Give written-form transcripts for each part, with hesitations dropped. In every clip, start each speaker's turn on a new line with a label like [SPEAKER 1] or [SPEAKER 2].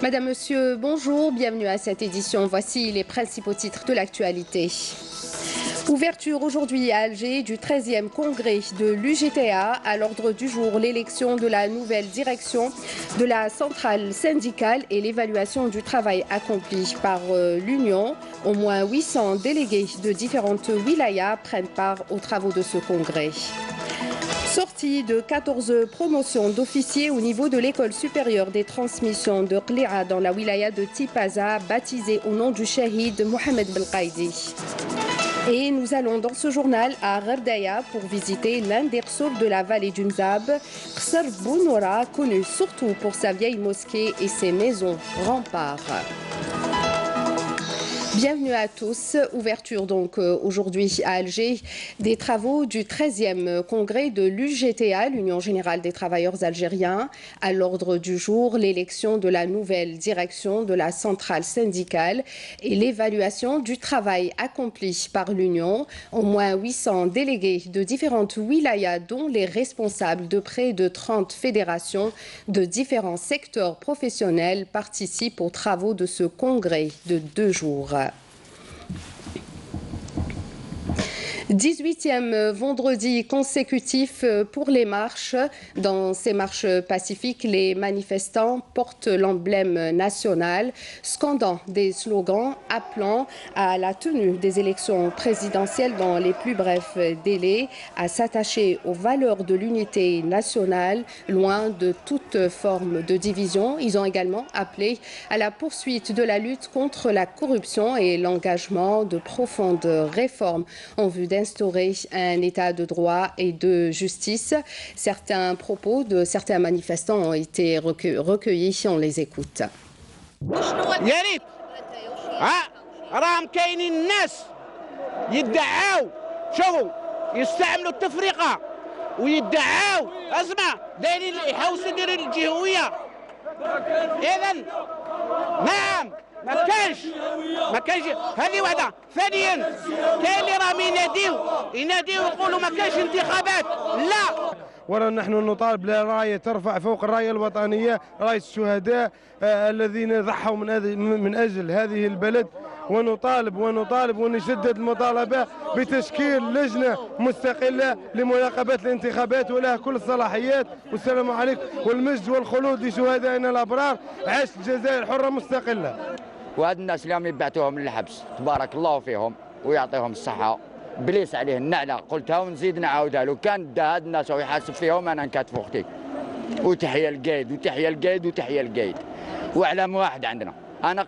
[SPEAKER 1] Madame, Monsieur, bonjour, bienvenue à cette édition. Voici les principaux titres de l'actualité. Ouverture aujourd'hui à Alger du 13e congrès de l'UGTA. À l'ordre du jour, l'élection de la nouvelle direction de la centrale syndicale et l'évaluation du travail accompli par l'Union. Au moins 800 délégués de différentes wilayas prennent part aux travaux de ce congrès. Sortie de 14 promotions d'officiers au niveau de l'école supérieure des transmissions de Qli'a dans la wilaya de Tipaza, baptisée au nom du shahid Mohamed Belqaïdi. Et nous allons dans ce journal à Gherdaya pour visiter l'un des ressorts de la vallée du Mzab, Qsar Bounoura, connu surtout pour sa vieille mosquée et ses maisons remparts. Bienvenue à tous. Ouverture donc aujourd'hui à Alger des travaux du 13e congrès de l'UGTA, l'Union générale des travailleurs algériens. À l'ordre du jour, l'élection de la nouvelle direction de la centrale syndicale et l'évaluation du travail accompli par l'Union. Au moins 800 délégués de différentes wilayas, dont les responsables de près de 30 fédérations de différents secteurs professionnels, participent aux travaux de ce congrès de 2 jours. 18e vendredi consécutif pour les marches. Dans ces marches pacifiques, les manifestants portent l'emblème national, scandant des slogans appelant à la tenue des élections présidentielles dans les plus brefs délais, à s'attacher aux valeurs de l'unité nationale, loin de toute forme de division. Ils ont également appelé à la poursuite de la lutte contre la corruption et l'engagement de profondes réformes en vue d'instaurer un état de droit et de justice. Certains propos de certains manifestants ont été recueillis. On les écoute.
[SPEAKER 2] يا ريت راهم كاينين الناس يدعاو شوفوا يستعملوا التفرقه ويدعاو اسمع دايرين يحاولوا يديروا الجهويه. اذا نعم ما كانش هذه واحده. ثانيا كاين اللي راهم يناديو يقولوا ما كانش انتخابات. لا،
[SPEAKER 3] ونحن نحن نطالب براية ترفع فوق الراية الوطنية راية الشهداء الذين ضحوا من أجل هذه البلد. ونطالب ونشدد المطالبة بتشكيل لجنة مستقلة لمراقبة الانتخابات ولها كل الصلاحيات. والسلام عليكم والمجد والخلود لشهدائنا الأبرار. عاش الجزائر حرة مستقلة.
[SPEAKER 4] وهاد الناس اليوم يبعتوهم للحبس تبارك الله فيهم ويعطيهم الصحة. بليس عليه النعلة، قلتها ونزيد نعاودها. لو كان دا هاد الناس ويحاسب فيهم انا نكاتف اختي. وتحية القايد وتحية القايد وتحية القايد. واعلام واحد عندنا، انا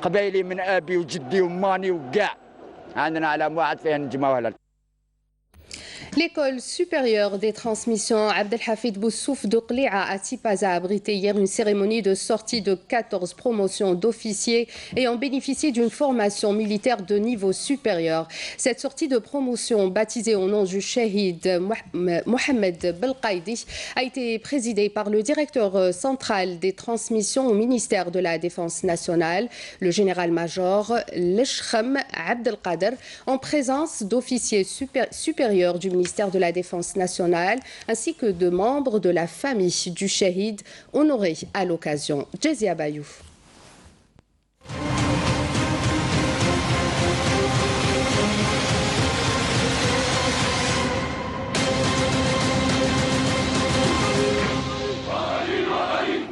[SPEAKER 4] قبايلي من ابي وجدي وماني وكاع. عندنا علام واحد فيه نجمة وهلا.
[SPEAKER 1] L'école supérieure des transmissions Abdelhafid Boussouf de Qli'a à Tipaza a abrité hier une cérémonie de sortie de 14 promotions d'officiers ayant bénéficié d'une formation militaire de niveau supérieur. Cette sortie de promotion, baptisée au nom du shahid Mohamed Belqaïdi, a été présidée par le directeur central des transmissions au ministère de la Défense nationale, le général-major Leshrem Abdelkader, en présence d'officiers supérieurs du ministère de la Défense nationale, ainsi que de membres de la famille du shahid honorés à l'occasion. Jezia Bayou.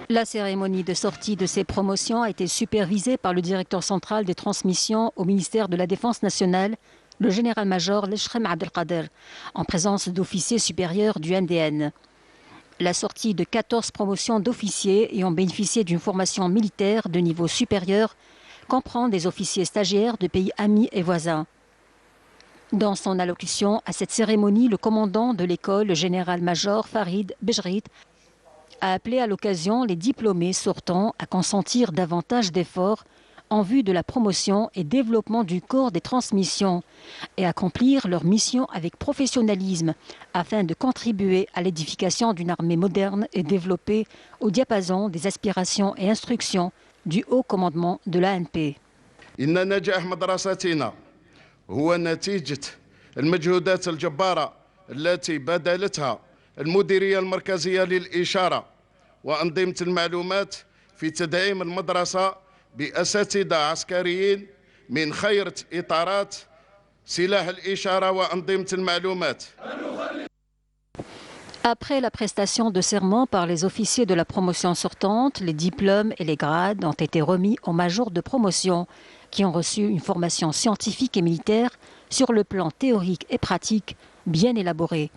[SPEAKER 5] La cérémonie de sortie de ces promotions a été supervisée par le directeur central des transmissions au ministère de la Défense nationale, le général-major Leshrem Abdelkader, en présence d'officiers supérieurs du MDN. La sortie de 14 promotions d'officiers ayant bénéficié d'une formation militaire de niveau supérieur comprend des officiers stagiaires de pays amis et voisins. Dans son allocution à cette cérémonie, le commandant de l'école, le général-major Farid Bejrit, a appelé à l'occasion les diplômés sortants à consentir davantage d'efforts en vue de la promotion et développement du corps des transmissions et accomplir leur mission avec professionnalisme afin de contribuer à l'édification d'une armée moderne et développée au diapason des aspirations et instructions du haut commandement de l'ANP.
[SPEAKER 6] إن نجاح مدرستنا هو نتيجة المجهودات الجبارة التي بذلتها المديرية المركزية للإشارة وأنظمة المعلومات في تدعيم المدرسة بأساتذة عسكريين من خيرة إطارات سلاح الإشارة وأنظمة المعلومات.
[SPEAKER 5] Après la prestation de serment par les officiers de la promotion sortante, les diplômes et les grades ont été remis aux majors de promotion qui ont reçu une formation scientifique et militaire sur le plan théorique et pratique bien élaborée.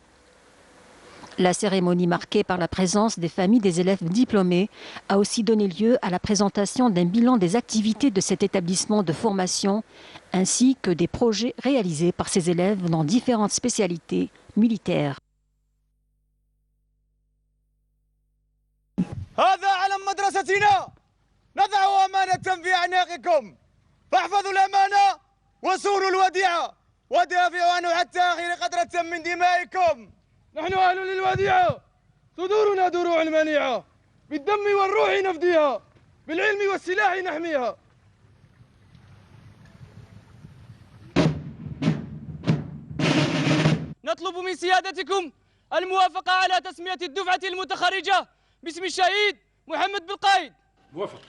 [SPEAKER 5] La cérémonie marquée par la présence des familles des élèves diplômés a aussi donné lieu à la présentation d'un bilan des activités de cet établissement de formation ainsi que des projets réalisés par ces élèves dans différentes spécialités militaires.
[SPEAKER 7] هذا علم مدرستنا نضع أمانة في أعناقكم فاحفظوا الأمانة وسوروا الوديعة ودافعوا عنه حتى آخر قطرة من دمائكم.
[SPEAKER 3] نحن أهل للوديعة صدورنا دروع المنيعة بالدم والروح نفديها بالعلم والسلاح نحميها.
[SPEAKER 7] نطلب من سيادتكم الموافقة على تسمية الدفعة المتخرجة باسم الشهيد محمد بالقايد.
[SPEAKER 3] موافق.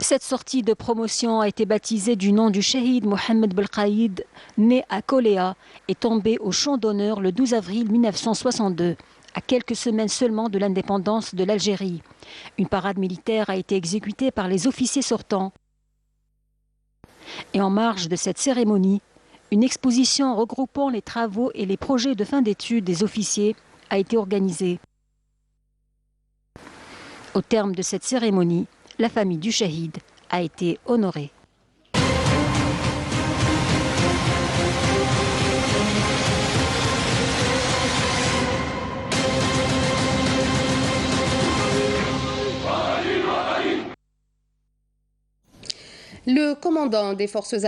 [SPEAKER 5] Cette sortie de promotion a été baptisée du nom du shahid Mohamed Belkaïd, né à Koléa et tombé au champ d'honneur le 12 avril 1962, à quelques semaines seulement de l'indépendance de l'Algérie. Une parade militaire a été exécutée par les officiers sortants. Et en marge de cette cérémonie, une exposition regroupant les travaux et les projets de fin d'études des officiers a été organisée. Au terme de cette cérémonie, la famille du shahid a été honorée.
[SPEAKER 1] Le commandant des forces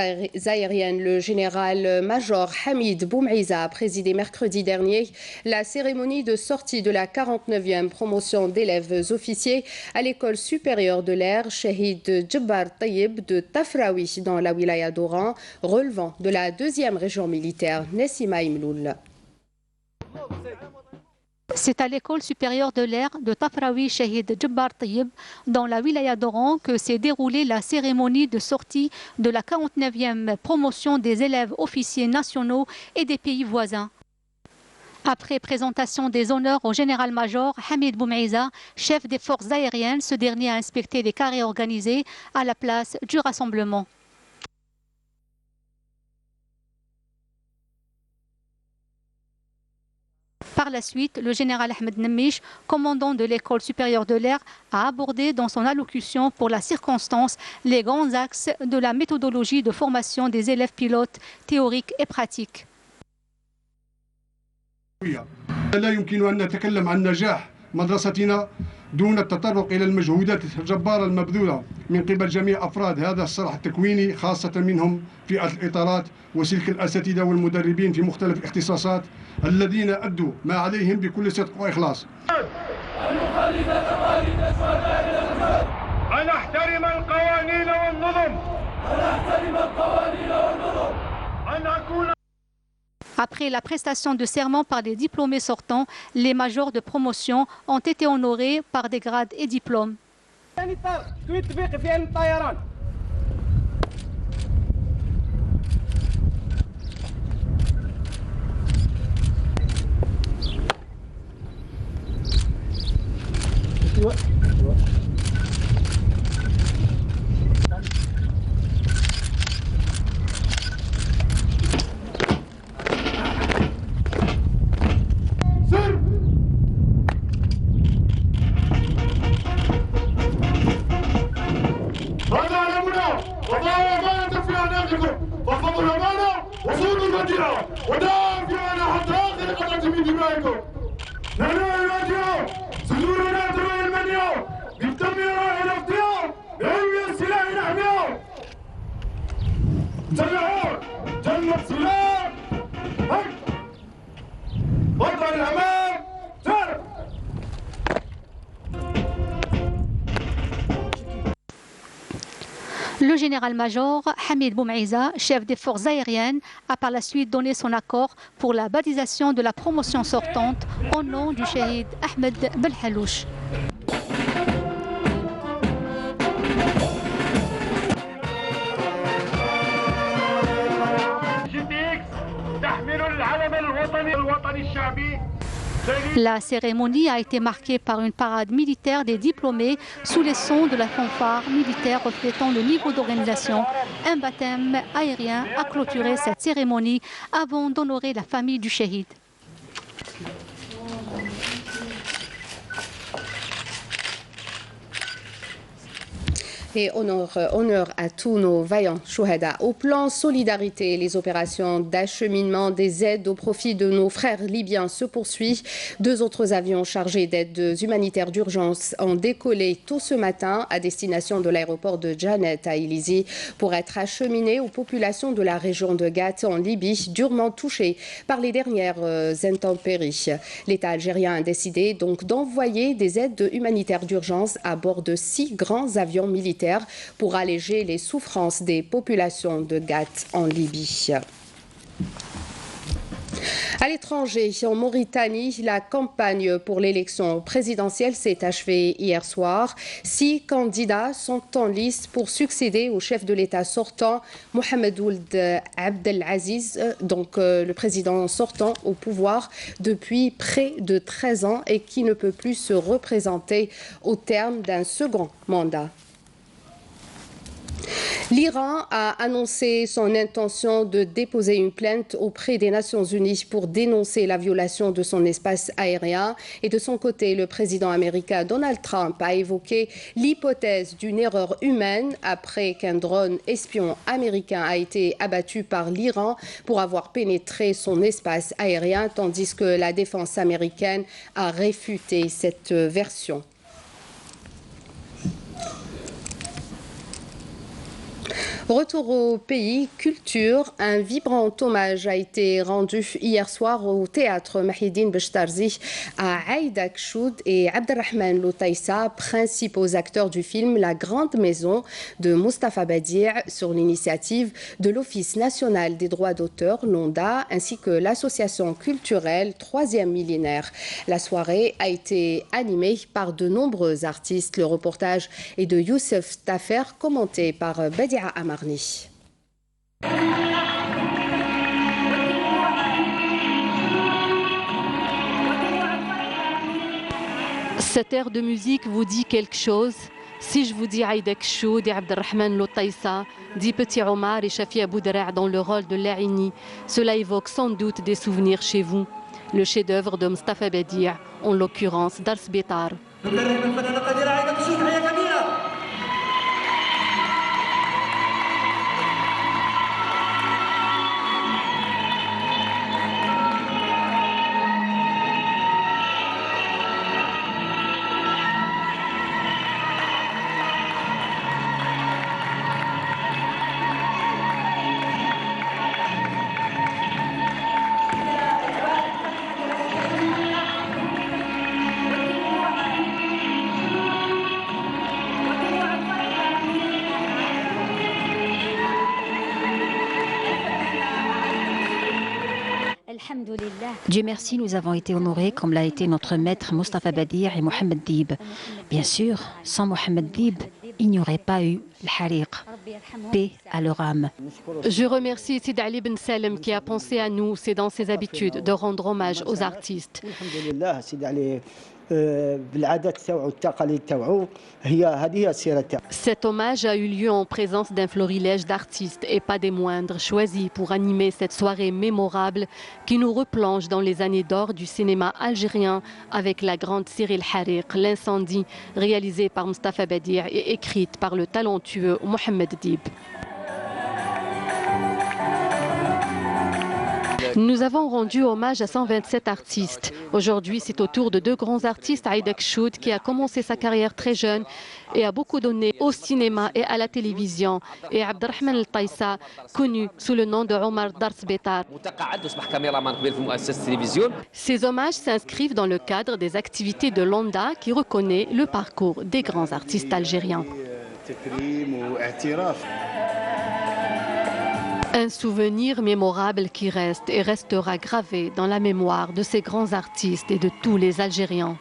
[SPEAKER 1] aériennes, le général-major Hamid Boumeiza, a présidé mercredi dernier la cérémonie de sortie de la 49e promotion d'élèves officiers à l'école supérieure de l'air Shahid Djebbar Tayyib de Tafraoui dans la wilaya d'Oran, relevant de la 2e région militaire. Nessima Imloul.
[SPEAKER 8] C'est à l'école supérieure de l'air de Tafraoui Shahid Djebbar Tayyib dans la wilaya d'Oran que s'est déroulée la cérémonie de sortie de la 49e promotion des élèves officiers nationaux et des pays voisins. Après présentation des honneurs au général-major Hamid Boumeiza, chef des forces aériennes, ce dernier a inspecté les carrés organisés à la place du rassemblement. Par la suite, le général Ahmed Nemish, commandant de l'école supérieure de l'air, a abordé dans son allocution pour la circonstance les grands axes de la méthodologie de formation des élèves pilotes théoriques et pratiques.
[SPEAKER 9] لا يمكن أن نتكلم عن نجاح مدرستنا دون التطرق إلى المجهودات الجبارة المبذولة من قبل جميع أفراد هذا الصرح التكويني، خاصة منهم فئة الإطارات وسلك الأساتذة والمدربين في مختلف الاختصاصات الذين أدوا ما عليهم بكل صدق وإخلاص.
[SPEAKER 3] أن أحترم القوانين والنظم. أن أكون.
[SPEAKER 8] Après la prestation de serment par les diplômés sortants, les majors de promotion ont été honorés par des grades et diplômes.
[SPEAKER 3] فاحفظوا الأمانة وصونوا الوديعة ودافعوا عنها حتى آخر قطرة من دمائكم. نحن الوديعة صدورنا دروع المنيعة بالدم والروح نفديها بعلم السلاح نحميها. سلاحون جنة سلاح وطن الأمان تعرف.
[SPEAKER 8] Le général-major Hamid Boumeiza, chef des forces aériennes, a par la suite donné son accord pour la baptisation de la promotion sortante au nom du shahid Ahmed Belhalouch. La cérémonie a été marquée par une parade militaire des diplômés sous les sons de la fanfare militaire reflétant le niveau d'organisation. Un baptême aérien a clôturé cette cérémonie avant d'honorer la famille du shahid.
[SPEAKER 1] Et honneur à tous nos vaillants chouhada. Au plan solidarité, les opérations d'acheminement des aides au profit de nos frères libyens se poursuivent. 2 autres avions chargés d'aides humanitaires d'urgence ont décollé tôt ce matin à destination de l'aéroport de Janet à Ilizi pour être acheminés aux populations de la région de Gat en Libye, durement touchées par les dernières intempéries. L'État algérien a décidé donc d'envoyer des aides humanitaires d'urgence à bord de 6 grands avions militaires pour alléger les souffrances des populations de Gat en Libye. À l'étranger, en Mauritanie, la campagne pour l'élection présidentielle s'est achevée hier soir. 6 candidats sont en liste pour succéder au chef de l'État sortant, Mohamed Ould Abdelaziz, donc le président sortant au pouvoir depuis près de 13 ans et qui ne peut plus se représenter au terme d'un second mandat. L'Iran a annoncé son intention de déposer une plainte auprès des Nations Unies pour dénoncer la violation de son espace aérien. Et de son côté, le président américain Donald Trump a évoqué l'hypothèse d'une erreur humaine après qu'un drone espion américain a été abattu par l'Iran pour avoir pénétré son espace aérien, tandis que la défense américaine a réfuté cette version. Retour au pays, culture. Un vibrant hommage a été rendu hier soir au théâtre Mahidine Bechtarzi à Aïda Kchoud et Abdelrahman Loutaïssa, principaux acteurs du film La Grande Maison de Mustapha Badir, sur l'initiative de l'Office national des droits d'auteur, l'ONDA, ainsi que l'association culturelle 3e millénaire. La soirée a été animée par de nombreux artistes. Le reportage est de Youssef Tafer, commenté par Badia Amarni.
[SPEAKER 10] Cette air de musique vous dit quelque chose? Si je vous dis Aïda Kchoud et Abdelrahman Loutaïssa, dit Petit Omar et Shafi Aboudra dans le rôle de Laini, cela évoque sans doute des souvenirs chez vous. Le chef-d'œuvre de Mustapha Badir, en l'occurrence Dars Bitar.
[SPEAKER 5] Dieu merci, nous avons été honorés comme l'a été notre maître Mustapha Badir et Mohamed Dib. Bien sûr, sans Mohamed Dib, il n'y aurait pas eu le Hariq. Paix à leur âme.
[SPEAKER 10] Je remercie Sid Ali Ben Salem qui a pensé à nous. C'est dans ses habitudes de rendre hommage aux artistes. Cet hommage a eu lieu en présence d'un florilège d'artistes et pas des moindres, choisis pour animer cette soirée mémorable qui nous replonge dans les années d'or du cinéma algérien avec la grande série El Hariq, l'incendie, réalisée par Mustapha Badir et écrite par le talentueux Mohamed Dib. Nous avons rendu hommage à 127 artistes. Aujourd'hui, c'est au tour de 2 grands artistes, Aïda Kchoud, qui a commencé sa carrière très jeune et a beaucoup donné au cinéma et à la télévision, et Abdelrahman Loutaïssa, connu sous le nom de Omar Dars Bitar. Ces hommages s'inscrivent dans le cadre des activités de l'ONDA qui reconnaît le parcours des grands artistes algériens. Un souvenir mémorable qui reste et restera gravé dans la mémoire de ces grands artistes et de tous les Algériens.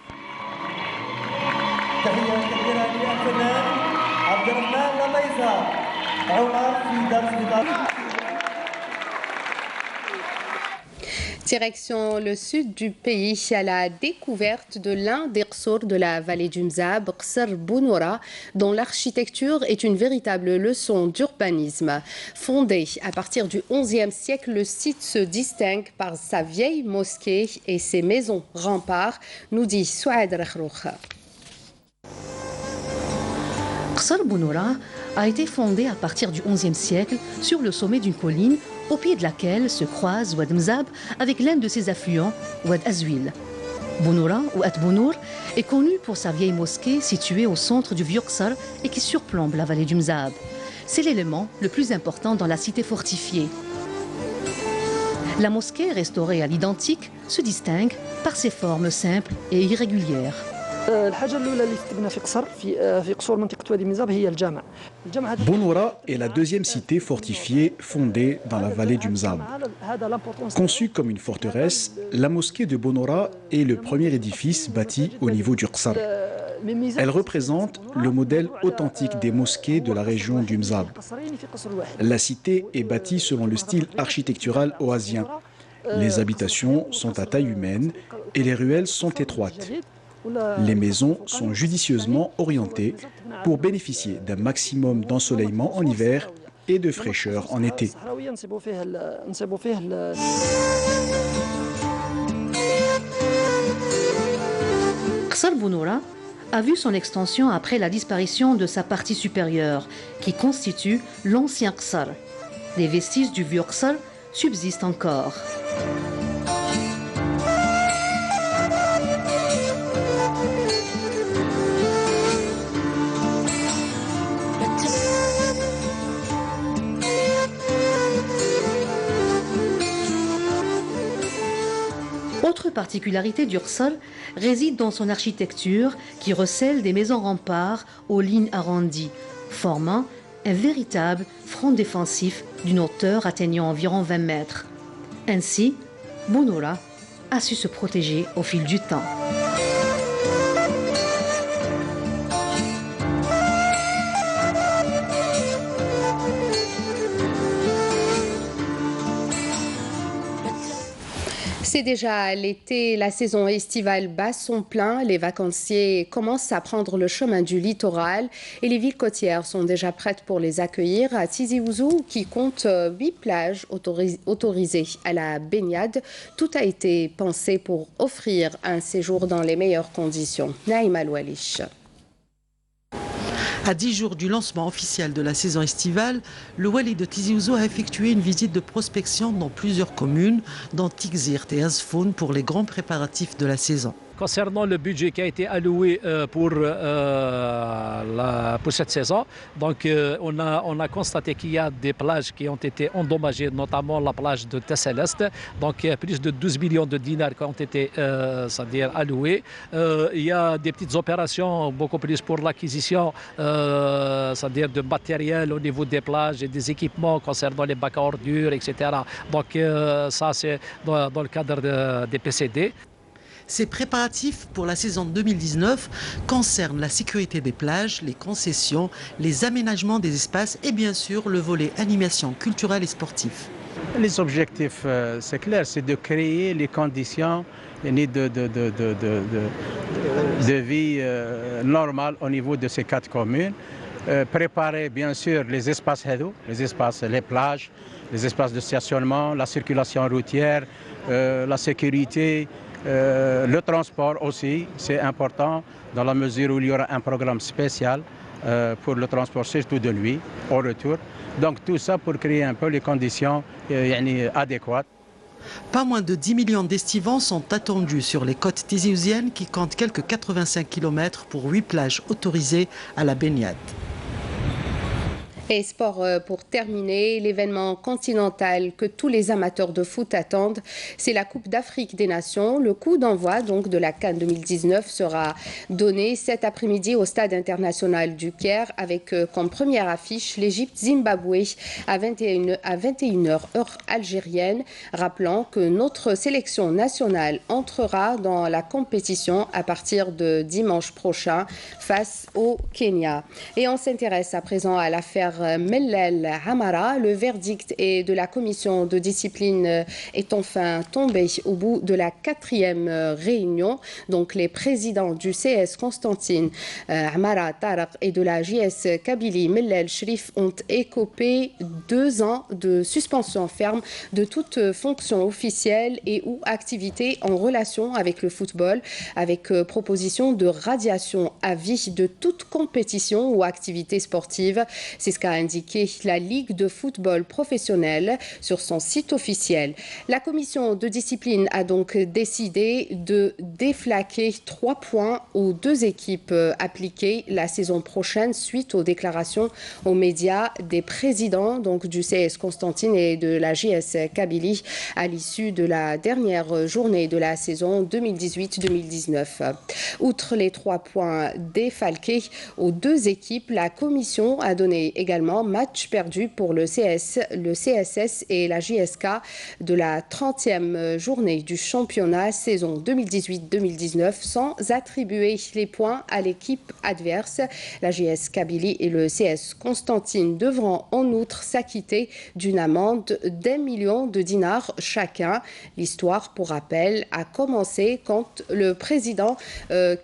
[SPEAKER 1] Direction le sud du pays à la découverte de l'un des qsors de la vallée du Mzab, Qsr Bounoura, dont l'architecture est une véritable leçon d'urbanisme. Fondé à partir du XIe siècle, le site se distingue par sa vieille mosquée et ses maisons remparts, nous dit Souad Rakhroukh.
[SPEAKER 11] Qsr Bounoura a été fondé à partir du XIe siècle sur le sommet d'une colline au pied de laquelle se croise Ouad Mzab avec l'un de ses affluents, Ouad Azouil. Bounoura, ou At-Bounour, est connu pour sa vieille mosquée située au centre du vieux Qsr et qui surplombe la vallée du Mzab. C'est l'élément le plus important dans la cité fortifiée. La mosquée, restaurée à l'identique, se distingue par ses formes simples et irrégulières.
[SPEAKER 12] Bounoura est la deuxième cité fortifiée fondée dans la vallée du Mzab. Conçue comme une forteresse, la mosquée de Bounoura est le premier édifice bâti au niveau du Qsr. Elle représente le modèle authentique des mosquées de la région du Mzab. La cité est bâtie selon le style architectural oasien. Les habitations sont à taille humaine et les ruelles sont étroites. Les maisons sont judicieusement orientées pour bénéficier d'un maximum d'ensoleillement en hiver et de fraîcheur en été.
[SPEAKER 11] Qsr Bounoura a vu son extension après la disparition de sa partie supérieure, qui constitue l'ancien Qsr. Les vestiges du vieux Qsr subsistent encore. Autre particularité du Qsr réside dans son architecture qui recèle des maisons remparts aux lignes arrondies, formant un véritable front défensif d'une hauteur atteignant environ 20 mètres. Ainsi, Bounoura a su se protéger au fil du temps.
[SPEAKER 1] C'est déjà l'été, la saison estivale bat son plein, les vacanciers commencent à prendre le chemin du littoral et les villes côtières sont déjà prêtes pour les accueillir. À Tizi Ouzou, qui compte 8 plages autorisées à la baignade, tout a été pensé pour offrir un séjour dans les meilleures conditions. Naïma Loualish.
[SPEAKER 13] À 10 jours du lancement officiel de la saison estivale, le Wali de Tizi Ouzou a effectué une visite de prospection dans plusieurs communes, dont Tixirt et Azfoun, pour les grands préparatifs de la saison.
[SPEAKER 14] Concernant le budget qui a été alloué pour cette saison, donc on a constaté qu'il y a des plages qui ont été endommagées, notamment la plage de Tesselest. Donc plus de 12 millions de dinars qui ont été c'est-à-dire alloués. Il y a des petites opérations beaucoup plus pour l'acquisition c'est-à-dire de matériel au niveau des plages et des équipements concernant les bacs à ordures, etc. Donc ça c'est dans le cadre des PCD.
[SPEAKER 13] Ces préparatifs pour la saison 2019 concernent la sécurité des plages, les concessions, les aménagements des espaces et bien sûr le volet animation culturelle et sportive.
[SPEAKER 15] Les objectifs, c'est clair, c'est de créer les conditions de vie normales au niveau de ces 4 communes. Préparer bien sûr les espaces les plages, les espaces de stationnement, la circulation routière, la sécurité. Le transport aussi, c'est important dans la mesure où il y aura un programme spécial pour le transport, surtout de nuit, au retour. Donc tout ça pour créer un peu les conditions adéquates.
[SPEAKER 13] Pas moins de 10 millions d'estivants sont attendus sur les côtes tiziouziennes qui comptent quelques 85 km pour 8 plages autorisées à la baignade.
[SPEAKER 1] Et sport pour terminer, l'événement continental que tous les amateurs de foot attendent, c'est la Coupe d'Afrique des Nations. Le coup d'envoi donc de la CAN 2019 sera donné cet après-midi au stade international du Caire avec comme première affiche l'Égypte-Zimbabwe à 21h heure algérienne, rappelant que notre sélection nationale entrera dans la compétition à partir de dimanche prochain face au Kenya. Et on s'intéresse à présent à l'affaire Mellel Hamara. Le verdict de la commission de discipline est enfin tombé au bout de la 4e réunion. Donc les présidents du CS Constantine Hamara Taraq et de la JS Kabylie Mellel Shrif ont écopé 2 ans de suspension ferme de toute fonction officielle et ou activité en relation avec le football, avec proposition de radiation à vie de toute compétition ou activité sportive. C'est ce qu'a indiqué la Ligue de football professionnel sur son site officiel. La commission de discipline a donc décidé de déflaquer 3 points aux 2 équipes appliquées la saison prochaine suite aux déclarations aux médias des présidents donc du CS Constantine et de la JS Kabylie à l'issue de la dernière journée de la saison 2018-2019. Outre les 3 points défalqués aux 2 équipes, la commission a donné également match perdu pour le CSS et la JSK de la 30e journée du championnat saison 2018-2019 sans attribuer les points à l'équipe adverse. La JS Kabylie et le CS Constantine devront en outre s'acquitter d'une amende d'1 million de dinars chacun. L'histoire, pour rappel, a commencé quand le président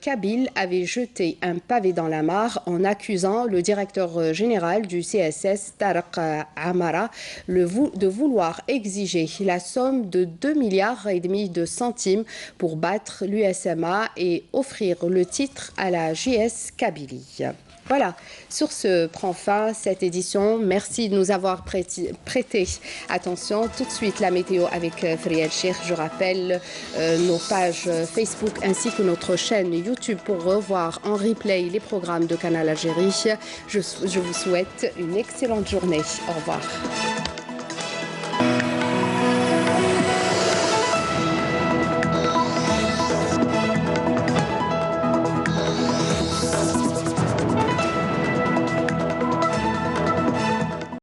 [SPEAKER 1] kabyle avait jeté un pavé dans la mare en accusant le directeur général du CSS, Taraq Hamara, de vouloir exiger la somme de 2,5 milliards de centimes pour battre l'USMA et offrir le titre à la JS Kabylie. Voilà, sur ce prend fin cette édition. Merci de nous avoir prêté attention. Tout de suite, la météo avec Friel Cheikh. Je rappelle nos pages Facebook ainsi que notre chaîne YouTube pour revoir en replay les programmes de Canal Algérie. Je vous souhaite une excellente journée. Au revoir.